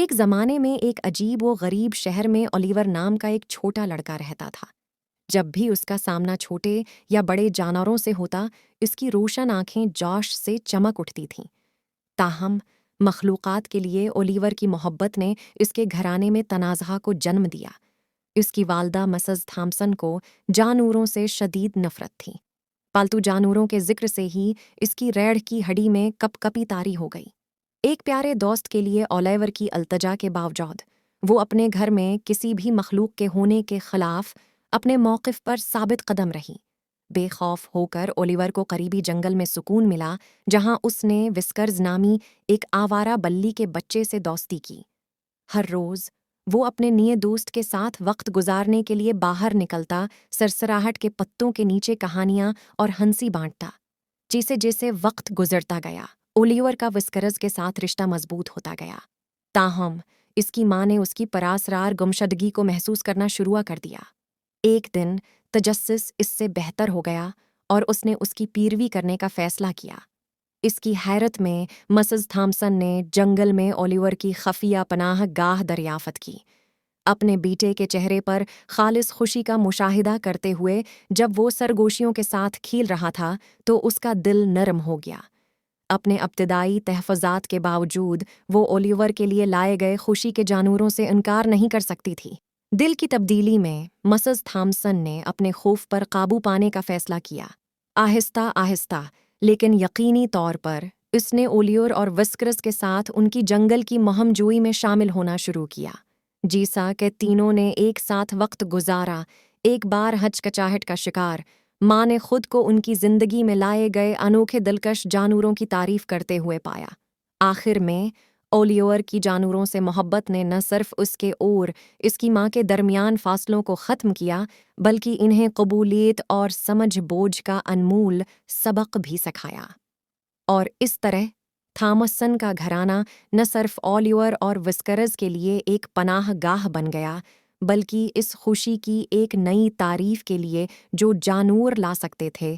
ایک زمانے میں ایک عجیب و غریب شہر میں اولیور نام کا ایک چھوٹا لڑکا رہتا تھا۔ جب بھی اس کا سامنا چھوٹے یا بڑے جانوروں سے ہوتا، اس کی روشن آنکھیں جوش سے چمک اٹھتی تھیں۔ تاہم مخلوقات کے لیے اولیور کی محبت نے اس کے گھرانے میں تنازعہ کو جنم دیا۔ اس کی والدہ مسز تھامسن کو جانوروں سے شدید نفرت تھی۔ پالتو جانوروں کے ذکر سے ہی اس کی ریڑھ کی ہڈی میں کپ کپی طاری ہو گئی۔ ایک پیارے دوست کے لیے اولیور کی التجا کے باوجود وہ اپنے گھر میں کسی بھی مخلوق کے ہونے کے خلاف اپنے موقف پر ثابت قدم رہی۔ بے خوف ہو کر اولیور کو قریبی جنگل میں سکون ملا، جہاں اس نے وسکرز نامی ایک آوارہ بلی کے بچے سے دوستی کی۔ ہر روز وہ اپنے نئے دوست کے ساتھ وقت گزارنے کے لیے باہر نکلتا، سرسراہٹ کے پتوں کے نیچے کہانیاں اور ہنسی بانٹتا۔ جیسے جیسے وقت گزرتا گیا، اولیور کا وسکرز کے ساتھ رشتہ مضبوط ہوتا گیا۔ تاہم اس کی ماں نے اس کی پراسرار گمشدگی کو محسوس کرنا شروع کر دیا۔ ایک دن تجسس اس سے بہتر ہو گیا اور اس نے اس کی پیروی کرنے کا فیصلہ کیا۔ اس کی حیرت میں مسز تھامسن نے جنگل میں اولیور کی خفیہ پناہ گاہ دریافت کی۔ اپنے بیٹے کے چہرے پر خالص خوشی کا مشاہدہ کرتے ہوئے جب وہ سرگوشیوں کے ساتھ کھیل رہا تھا تو اس کا دل نرم ہو گیا۔ اپنے ابتدائی تحفظات کے باوجود وہ اولیور کے لیے لائے گئے خوشی کے جانوروں سے انکار نہیں کر سکتی تھی۔ دل کی تبدیلی میں مسز تھامسن نے اپنے خوف پر قابو پانے کا فیصلہ کیا۔ آہستہ آہستہ لیکن یقینی طور پر اس نے اولیور اور وسکرز کے ساتھ ان کی جنگل کی مہم جوئی میں شامل ہونا شروع کیا۔ جیسا کہ تینوں نے ایک ساتھ وقت گزارا، ایک بار ہچکچاہٹ کا شکار، ماں نے خود کو ان کی زندگی میں لائے گئے انوکھے دلکش جانوروں کی تعریف کرتے ہوئے پایا۔ آخر میں اولیور کی جانوروں سے محبت نے نہ صرف اس کے اور اس کی ماں کے درمیان فاصلوں کو ختم کیا، بلکہ انہیں قبولیت اور سمجھ بوجھ کا انمول سبق بھی سکھایا۔ اور اس طرح تھامسن کا گھرانہ نہ صرف اولیور اور وسکرز کے لیے ایک پناہ گاہ بن گیا، بلکہ اس خوشی کی ایک نئی تعریف کے لیے جو جانور لا سکتے تھے،